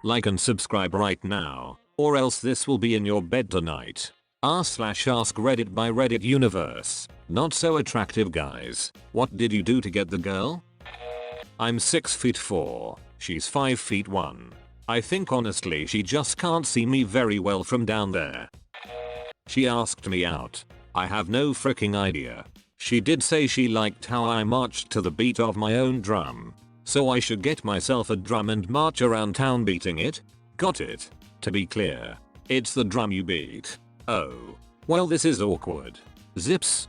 Like and subscribe right now, or else this will be in your bed tonight. r/AskReddit by Reddit Universe. Not so attractive guys. What did you do to get the girl? I'm 6'4". She's 5'1". I think honestly she just can't see me very well from down there. She asked me out. I have no freaking idea. She did say she liked how I marched to the beat of my own drum. So I should get myself a drum and march around town beating it? Got it. To be clear, it's the drum you beat. Oh. Well, this is awkward. Zips.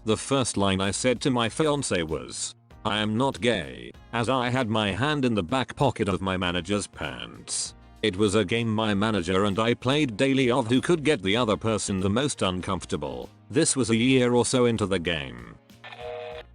The first line I said to my fiance was, I am not gay, as I had my hand in the back pocket of my manager's pants. It was a game my manager and I played daily of who could get the other person the most uncomfortable. This was a year or so into the game.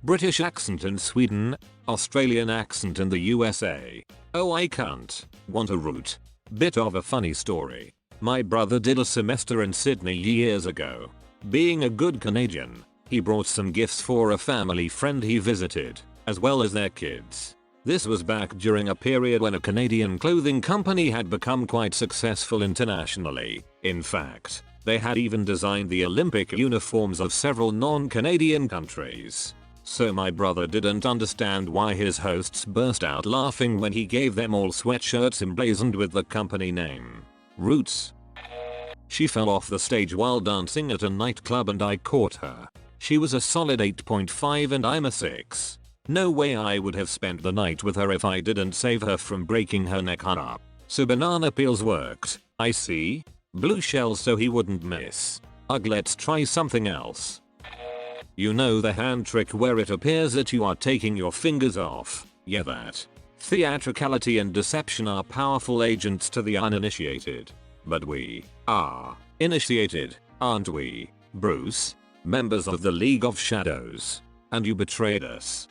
British accent in Sweden, Australian accent in the USA. Oh, I can't. Want a root. Bit of a funny story. My brother did a semester in Sydney years ago. Being a good Canadian, he brought some gifts for a family friend he visited, as well as their kids. This was back during a period when a Canadian clothing company had become quite successful internationally. In fact, they had even designed the Olympic uniforms of several non-Canadian countries. So my brother didn't understand why his hosts burst out laughing when he gave them all sweatshirts emblazoned with the company name. Roots. She fell off the stage while dancing at a nightclub and I caught her. She was a solid 8.5 and I'm a 6. No way I would have spent the night with her if I didn't save her from breaking her neck up. So banana peels worked, I see. Blue shells so he wouldn't miss. Ugh, let's try something else. You know the hand trick where it appears that you are taking your fingers off? Yeah, that. Theatricality and deception are powerful agents to the uninitiated. But we are initiated, aren't we, Bruce? Members of the League of Shadows. And you betrayed us.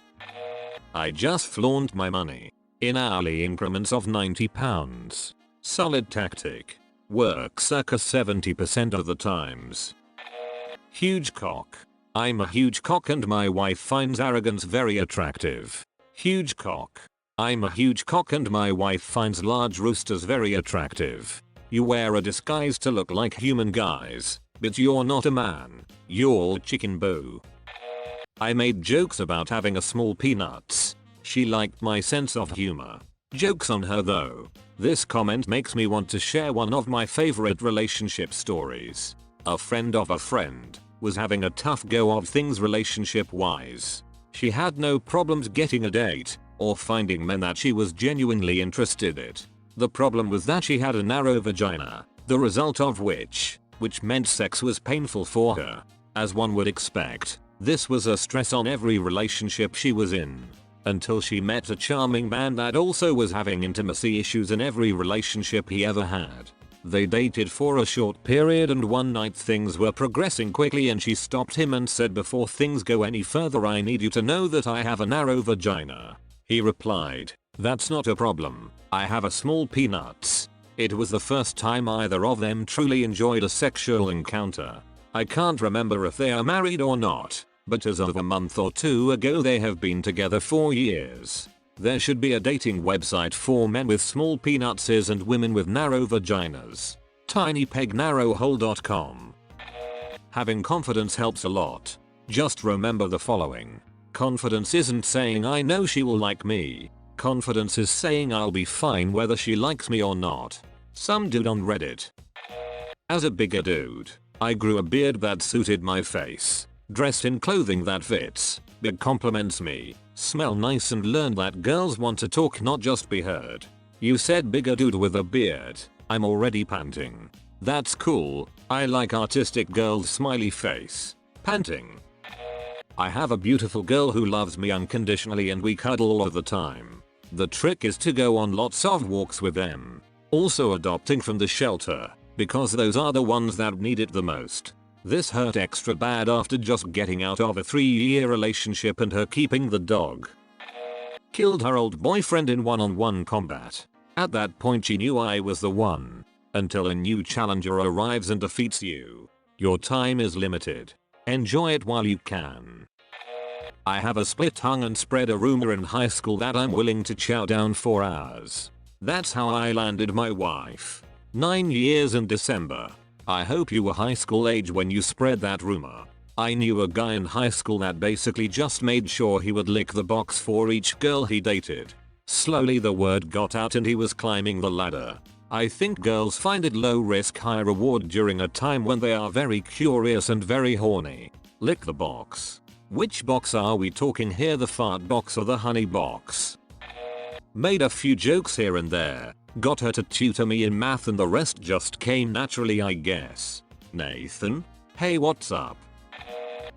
I just flaunt my money. In hourly increments of £90. Solid tactic. Works circa 70% of the times. Huge cock. I'm a huge cock and my wife finds arrogance very attractive. Huge cock. I'm a huge cock and my wife finds large roosters very attractive. You wear a disguise to look like human guys, but you're not a man. You're chicken boo. I made jokes about having a small peanuts. She liked my sense of humor. Jokes on her though. This comment makes me want to share one of my favorite relationship stories. A friend of a friend was having a tough go of things relationship wise. She had no problems getting a date or finding men that she was genuinely interested in. The problem was that she had a narrow vagina, the result of which meant sex was painful for her. As one would expect, this was a stress on every relationship she was in. Until she met a charming man that also was having intimacy issues in every relationship he ever had. They dated for a short period and one night things were progressing quickly and she stopped him and said, before things go any further I need you to know that I have a narrow vagina. He replied, that's not a problem. I have a small peanuts. It was the first time either of them truly enjoyed a sexual encounter. I can't remember if they are married or not, but as of a month or two ago they have been together for years. There should be a dating website for men with small penises and women with narrow vaginas. tinypegnarrowhole.com. Having confidence helps a lot. Just remember the following. Confidence isn't saying I know she will like me. Confidence is saying I'll be fine whether she likes me or not. Some dude on Reddit. As a bigger dude, I grew a beard that suited my face. Dressed in clothing that fits, but compliments me, smell nice and learn that girls want to talk not just be heard. You said bigger dude with a beard. I'm already panting. That's cool. I like artistic girls smiley face. Panting. I have a beautiful girl who loves me unconditionally and we cuddle all the time. The trick is to go on lots of walks with them. Also adopting from the shelter, because those are the ones that need it the most. This hurt extra bad after just getting out of a 3-year relationship and her keeping the dog. Killed her old boyfriend in one-on-one combat. At that point she knew I was the one. Until a new challenger arrives and defeats you. Your time is limited. Enjoy it while you can. I have a split tongue and spread a rumor in high school that I'm willing to chow down for hours. That's how I landed my wife. 9 years in December. I hope you were high school age when you spread that rumor. I knew a guy in high school that basically just made sure he would lick the box for each girl he dated. Slowly the word got out and he was climbing the ladder. I think girls find it low risk high reward during a time when they are very curious and very horny. Lick the box. Which box are we talking here, the fart box or the honey box? Made a few jokes here and there. Got her to tutor me in math and the rest just came naturally, I guess. Nathan? Hey, what's up?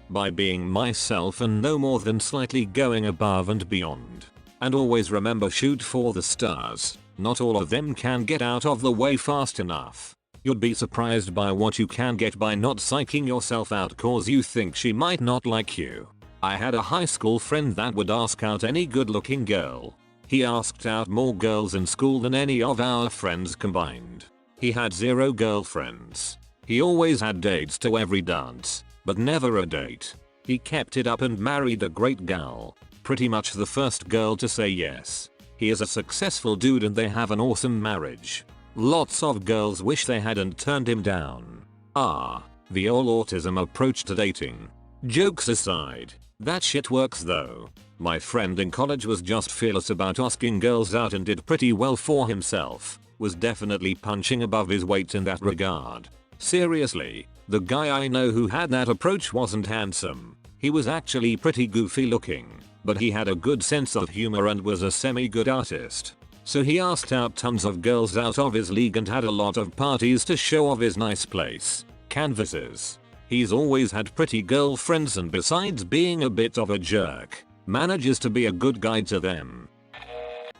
By being myself and no more than slightly going above and beyond. And always remember, shoot for the stars. Not all of them can get out of the way fast enough. You'd be surprised by what you can get by not psyching yourself out cause you think she might not like you. I had a high school friend that would ask out any good looking girl. He asked out more girls in school than any of our friends combined. He had 0 girlfriends. He always had dates to every dance, but never a date. He kept it up and married a great gal. Pretty much the first girl to say yes. He is a successful dude and they have an awesome marriage. Lots of girls wish they hadn't turned him down. The all autism approach to dating. Jokes aside, that shit works though. My friend in college was just fearless about asking girls out and did pretty well for himself. Was definitely punching above his weight in that regard. Seriously, the guy I know who had that approach wasn't handsome. He was actually pretty goofy looking, but he had a good sense of humor and was a semi-good artist. So he asked out tons of girls out of his league and had a lot of parties to show off his nice place. Canvases. He's always had pretty girlfriends and besides being a bit of a jerk, manages to be a good guy to them.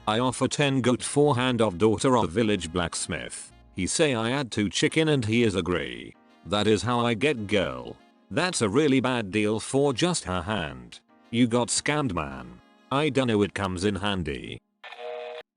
I offer 10 goat for hand of daughter of village blacksmith. He say I add 2 chicken and he is agree. That is how I get girl. That's a really bad deal for just her hand. You got scammed, man. I dunno, it comes in handy.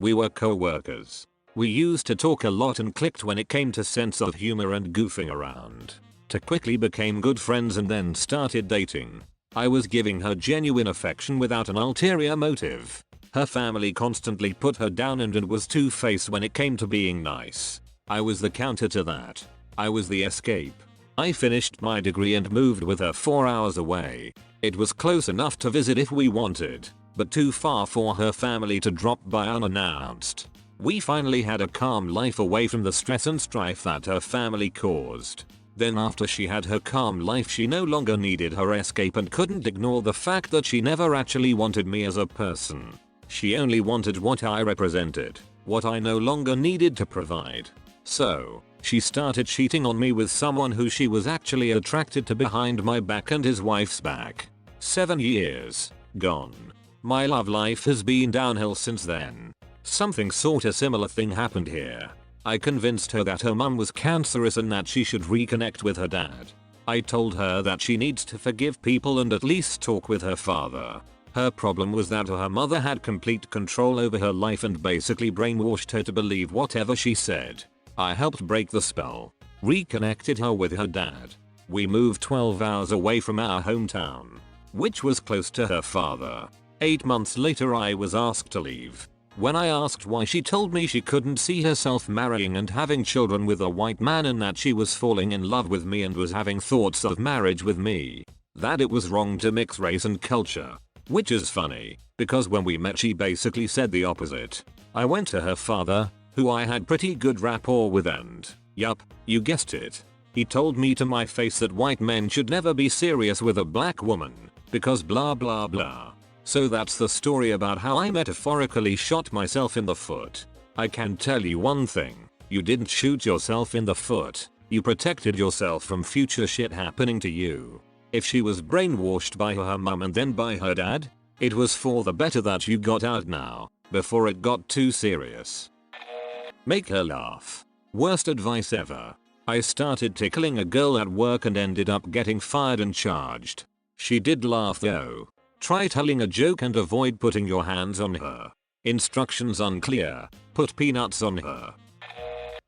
We were co-workers. We used to talk a lot and clicked when it came to sense of humor and goofing around. To quickly became good friends and then started dating. I was giving her genuine affection without an ulterior motive. Her family constantly put her down and was two-faced when it came to being nice. I was the counter to that. I was the escape. I finished my degree and moved with her 4 hours away. It was close enough to visit if we wanted, but too far for her family to drop by unannounced. We finally had a calm life away from the stress and strife that her family caused. Then after she had her calm life, she no longer needed her escape and couldn't ignore the fact that she never actually wanted me as a person. She only wanted what I represented, what I no longer needed to provide. So, she started cheating on me with someone who she was actually attracted to behind my back and his wife's back. 7 years gone. My love life has been downhill since then. Something sorta similar thing happened here. I convinced her that her mum was cancerous and that she should reconnect with her dad. I told her that she needs to forgive people and at least talk with her father. Her problem was that her mother had complete control over her life and basically brainwashed her to believe whatever she said. I helped break the spell. Reconnected her with her dad. We moved 12 hours away from our hometown, which was close to her father. 8 months later I was asked to leave. When I asked why, she told me she couldn't see herself marrying and having children with a white man and that she was falling in love with me and was having thoughts of marriage with me. That it was wrong to mix race and culture. Which is funny, because when we met she basically said the opposite. I went to her father, who I had pretty good rapport with, and, yup, you guessed it. He told me to my face that white men should never be serious with a black woman, because blah blah blah. So that's the story about how I metaphorically shot myself in the foot. I can tell you one thing, you didn't shoot yourself in the foot, you protected yourself from future shit happening to you. If she was brainwashed by her mum and then by her dad, it was for the better that you got out now, before it got too serious. Make her laugh. Worst advice ever. I started tickling a girl at work and ended up getting fired and charged. She did laugh though. Try telling a joke and avoid putting your hands on her. Instructions unclear. Put peanuts on her.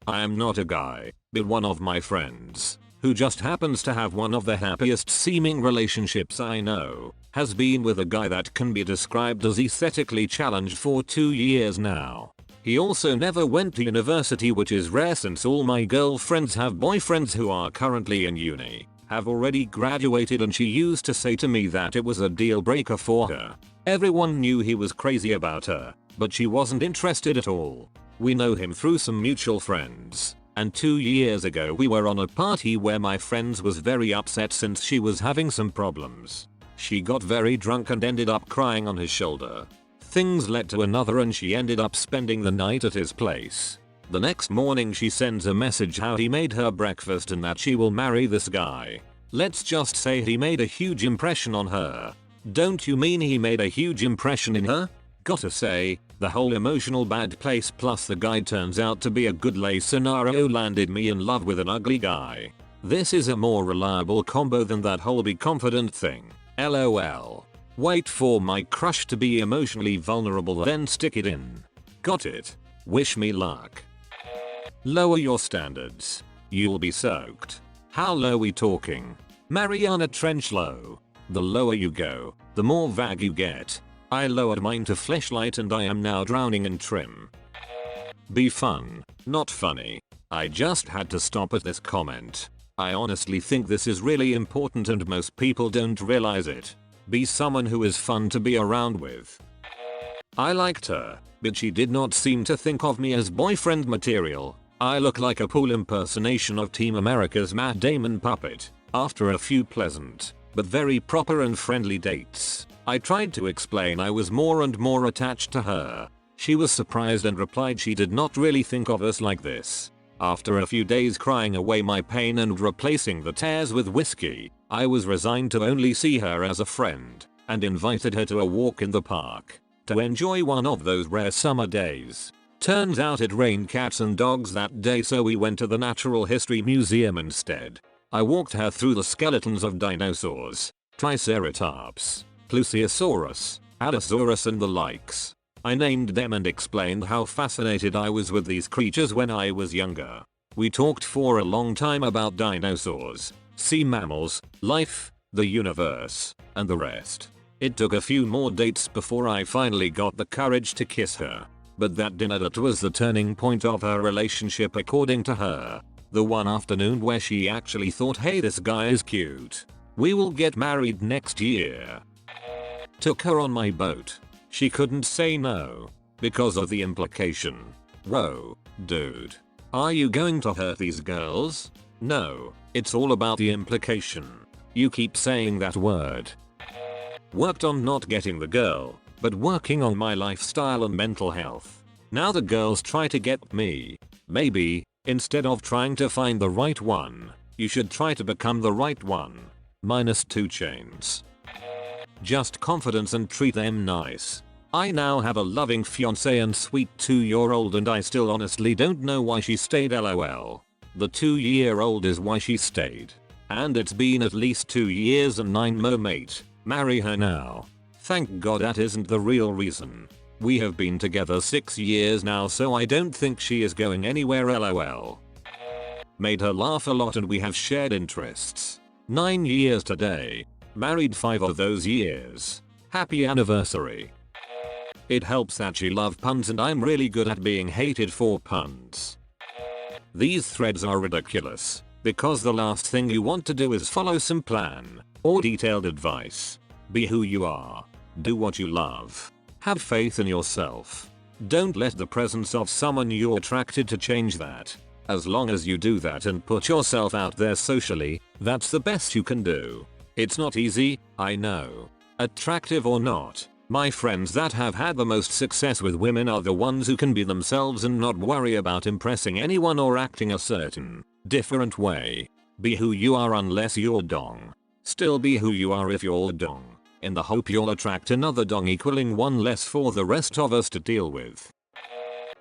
I am not a guy, but one of my friends, who just happens to have one of the happiest seeming relationships I know, has been with a guy that can be described as aesthetically challenged for 2 years now. He also never went to university, which is rare since all my girlfriends have boyfriends who are currently in uni, have already graduated, and she used to say to me that it was a deal breaker for her. Everyone knew he was crazy about her, but she wasn't interested at all. We know him through some mutual friends, and 2 years ago we were on a party where my friends was very upset since she was having some problems. She got very drunk and ended up crying on his shoulder. Things led to another and she ended up spending the night at his place. The next morning she sends a message how he made her breakfast and that she will marry this guy. Let's just say he made a huge impression on her. Don't you mean he made a huge impression in her? Gotta say, the whole emotional bad place plus the guy turns out to be a good lay scenario landed me in love with an ugly guy. This is a more reliable combo than that whole be confident thing. LOL. Wait for my crush to be emotionally vulnerable then stick it in. Got it. Wish me luck. Lower your standards. You'll be soaked. How low we talking? Mariana Trench low. The lower you go, the more vague you get. I lowered mine to fleshlight and I am now drowning in trim. Be fun, not funny. I just had to stop at this comment. I honestly think this is really important and most people don't realize it. Be someone who is fun to be around with. I liked her, but she did not seem to think of me as boyfriend material. I look like a pool impersonation of Team America's Matt Damon puppet. After a few pleasant, but very proper and friendly dates, I tried to explain I was more and more attached to her. She was surprised and replied she did not really think of us like this. After a few days crying away my pain and replacing the tears with whiskey, I was resigned to only see her as a friend, and invited her to a walk in the park, to enjoy one of those rare summer days. Turns out it rained cats and dogs that day, so we went to the Natural History Museum instead. I walked her through the skeletons of dinosaurs, Triceratops, Plesiosaurus, Allosaurus and the likes. I named them and explained how fascinated I was with these creatures when I was younger. We talked for a long time about dinosaurs, sea mammals, life, the universe, and the rest. It took a few more dates before I finally got the courage to kiss her. But that dinner that was the turning point of her relationship according to her. The one afternoon where she actually thought, hey, this guy is cute. We will get married next year. Took her on my boat. She couldn't say no. Because of the implication. Whoa, dude. Are you going to hurt these girls? No, it's all about the implication. You keep saying that word. Worked on not getting the girl, but working on my lifestyle and mental health. Now the girls try to get me. Maybe, instead of trying to find the right one, you should try to become the right one. -2 chains. Just confidence and treat them nice. I now have a loving fiance and sweet 2-year-old and I still honestly don't know why she stayed, lol. The 2-year-old is why she stayed. And it's been at least 2 years and 9 more, mate. Marry her now. Thank God that isn't the real reason. We have been together 6 years now, so I don't think she is going anywhere, lol. Made her laugh a lot and we have shared interests. 9 years today. Married 5 of those years. Happy anniversary. It helps that she loves puns and I'm really good at being hated for puns. These threads are ridiculous, because the last thing you want to do is follow some plan or detailed advice. Be who you are. Do what you love. Have faith in yourself. Don't let the presence of someone you're attracted to change that. As long as you do that and put yourself out there socially, that's the best you can do. It's not easy, I know. Attractive or not, my friends that have had the most success with women are the ones who can be themselves and not worry about impressing anyone or acting a certain, different way. Be who you are unless you're dong. Still be who you are if you're dong, in the hope you'll attract another dong equaling one less for the rest of us to deal with.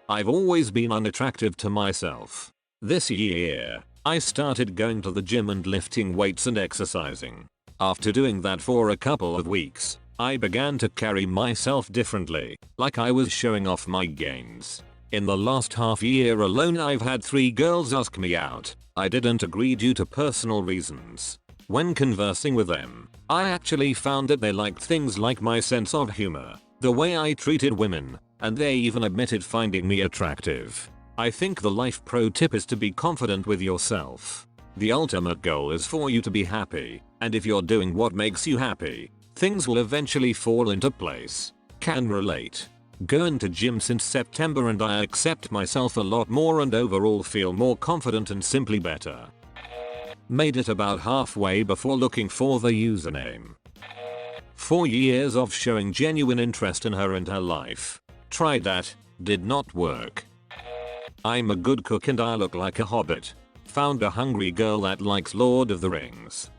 I've always been unattractive to myself. This year, I started going to the gym and lifting weights and exercising. After doing that for a couple of weeks, I began to carry myself differently, like I was showing off my gains. In the last half year alone I've had 3 girls ask me out. I didn't agree due to personal reasons. When conversing with them, I actually found that they liked things like my sense of humor, the way I treated women, and they even admitted finding me attractive. I think the life pro tip is to be confident with yourself. The ultimate goal is for you to be happy, and if you're doing what makes you happy, things will eventually fall into place. Can relate. Going to gym since September and I accept myself a lot more and overall feel more confident and simply better. Made it about halfway before looking for the username. 4 years of showing genuine interest in her and her life. Tried that, did not work. I'm a good cook and I look like a hobbit. Found a hungry girl that likes Lord of the Rings.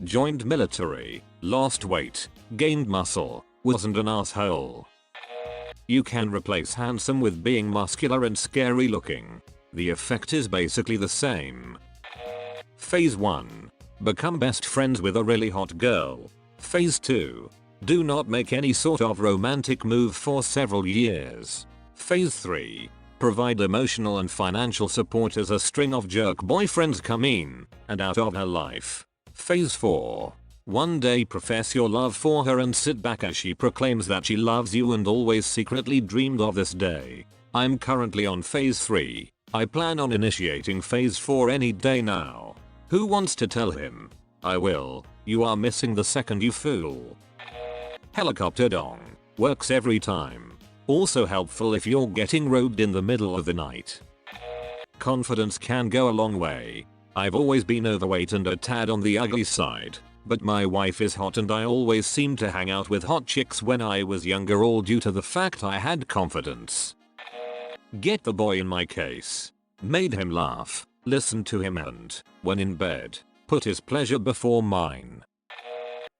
Joined military, lost weight, gained muscle, wasn't an asshole. You can replace handsome with being muscular and scary looking. The effect is basically the same. Phase 1. Become best friends with a really hot girl. Phase 2. Do not make any sort of romantic move for several years. Phase 3. Provide emotional and financial support as a string of jerk boyfriends come in and out of her life. Phase 4. One day profess your love for her and sit back as she proclaims that she loves you and always secretly dreamed of this day. I'm currently on phase 3. I plan on initiating phase 4 any day now. Who wants to tell him? I will. You are missing the second, you fool. Helicopter dong. Works every time. Also helpful if you're getting robed in the middle of the night. Confidence can go a long way. I've always been overweight and a tad on the ugly side, but my wife is hot and I always seemed to hang out with hot chicks when I was younger, all due to the fact I had confidence. Get the boy in my case. Made him laugh, listened to him and, when in bed, put his pleasure before mine.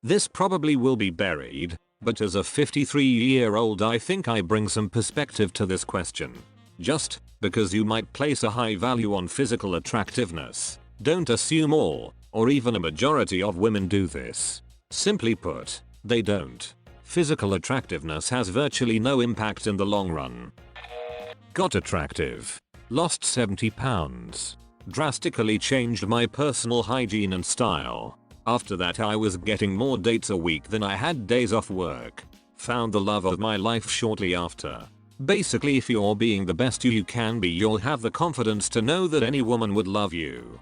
This probably will be buried, but as a 53-year-old I think I bring some perspective to this question. Just because you might place a high value on physical attractiveness, don't assume all, or even a majority of women do this. Simply put, they don't. Physical attractiveness has virtually no impact in the long run. Got attractive. Lost 70 pounds. Drastically changed my personal hygiene and style. After that I was getting more dates a week than I had days off work. Found the love of my life shortly after. Basically, if you're being the best you can be, you'll have the confidence to know that any woman would love you.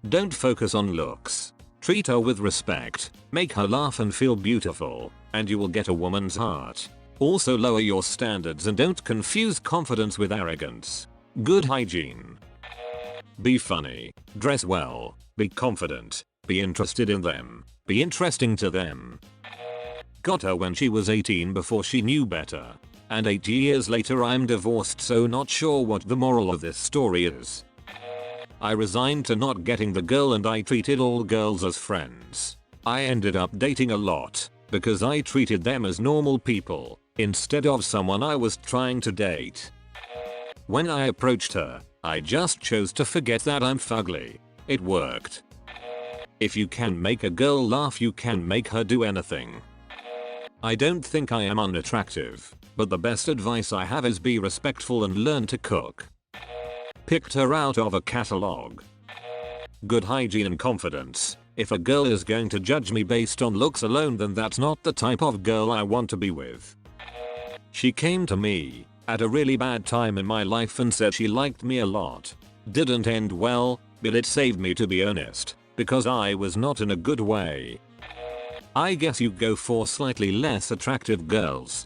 Don't focus on looks. Treat her with respect, make her laugh and feel beautiful, and you will get a woman's heart. Also lower your standards and don't confuse confidence with arrogance. Good hygiene. Be funny, dress well, be confident, be interested in them, be interesting to them. Got her when she was 18 before she knew better. And 8 years later I'm divorced, so not sure what the moral of this story is. I resigned to not getting the girl and I treated all girls as friends. I ended up dating a lot because I treated them as normal people instead of someone I was trying to date. When I approached her, I just chose to forget that I'm fugly. It worked. If you can make a girl laugh, you can make her do anything. I don't think I am unattractive, but the best advice I have is be respectful and learn to cook. Picked her out of a catalog. Good hygiene and confidence. If a girl is going to judge me based on looks alone, then that's not the type of girl I want to be with. She came to me at a really bad time in my life and said she liked me a lot. Didn't end well, but it saved me, to be honest, because I was not in a good way. I guess you go for slightly less attractive girls.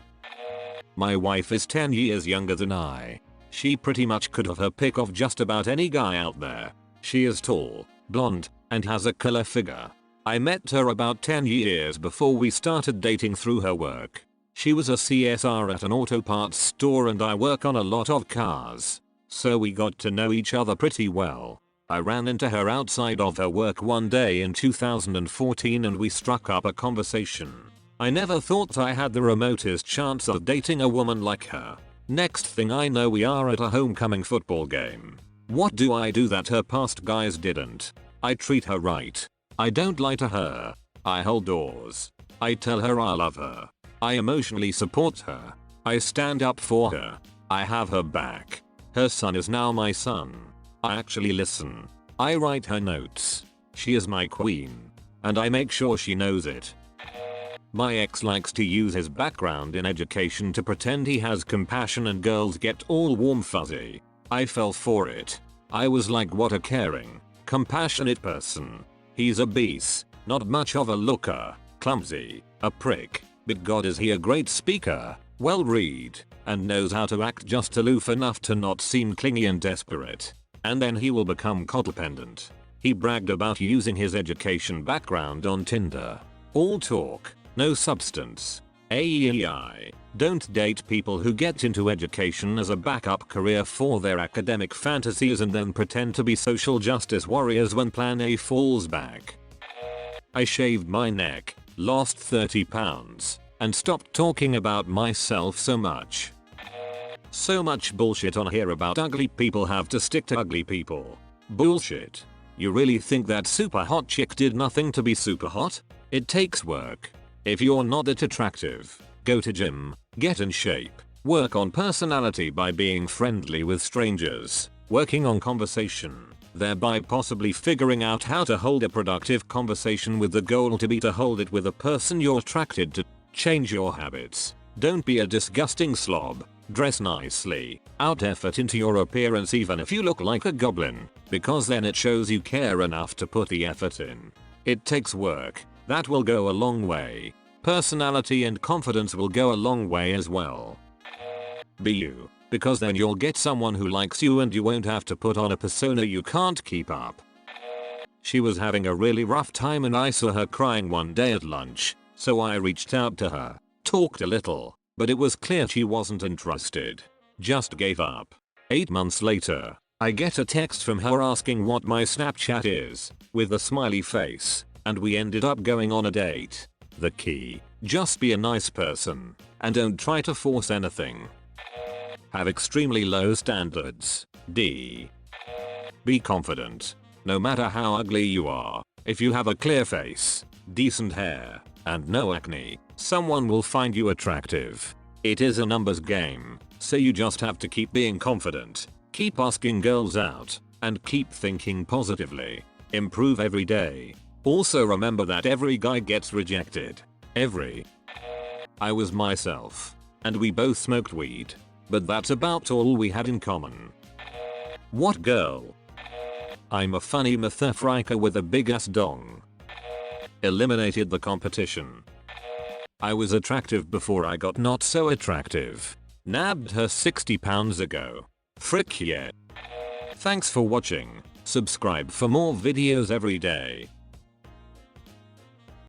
My wife is 10 years younger than I. She pretty much could have her pick of just about any guy out there. She is tall, blonde, and has a killer figure. I met her about 10 years before we started dating through her work. She was a CSR at an auto parts store and I work on a lot of cars. So we got to know each other pretty well. I ran into her outside of her work one day in 2014 and we struck up a conversation. I never thought I had the remotest chance of dating a woman like her. Next thing I know, we are at a homecoming football game. What do I do that her past guys didn't? I treat her right. I don't lie to her. I hold doors. I tell her I love her. I emotionally support her. I stand up for her. I have her back. Her son is now my son. I actually listen. I write her notes. She is my queen. And I make sure she knows it. My ex likes to use his background in education to pretend he has compassion and girls get all warm fuzzy. I fell for it. I was like, what a caring, compassionate person. He's a beast, not much of a looker, clumsy, a prick, but god is he a great speaker, well read, and knows how to act just aloof enough to not seem clingy and desperate. And then he will become codependent. He bragged about using his education background on Tinder. All talk, no substance. AEI. Don't date people who get into education as a backup career for their academic fantasies and then pretend to be social justice warriors when plan A falls back. I shaved my neck, lost 30 pounds, and stopped talking about myself so much. So much bullshit on here about ugly people have to stick to ugly people. Bullshit. You really think that super hot chick did nothing to be super hot? It takes work. If you're not that attractive, go to gym, get in shape, work on personality by being friendly with strangers, working on conversation, thereby possibly figuring out how to hold a productive conversation with the goal to be to hold it with a person you're attracted to. Change your habits. Don't be a disgusting slob. Dress nicely. Out effort into your appearance even if you look like a goblin, because then it shows you care enough to put the effort in. It takes work. That will go a long way. Personality and confidence will go a long way as well. Be you, because then you'll get someone who likes you and you won't have to put on a persona you can't keep up. She was having a really rough time and I saw her crying one day at lunch, so I reached out to her, talked a little, but it was clear she wasn't interested. Just gave up. 8 months later, I get a text from her asking what my Snapchat is, with a smiley face, and we ended up going on a date. The key: just be a nice person, and don't try to force anything. Have extremely low standards. D. Be confident. No matter how ugly you are, if you have a clear face, decent hair, and no acne, someone will find you attractive. It is a numbers game, so you just have to keep being confident, keep asking girls out, and keep thinking positively. Improve every day. Also remember that every guy gets rejected. Every. I was myself, and we both smoked weed, but that's about all we had in common. What girl? I'm a funny motherfucker with a big ass dong. Eliminated the competition. I was attractive before I got not so attractive. Nabbed her 60 pounds ago. Frick yeah. Thanks for watching. Subscribe for more videos every day.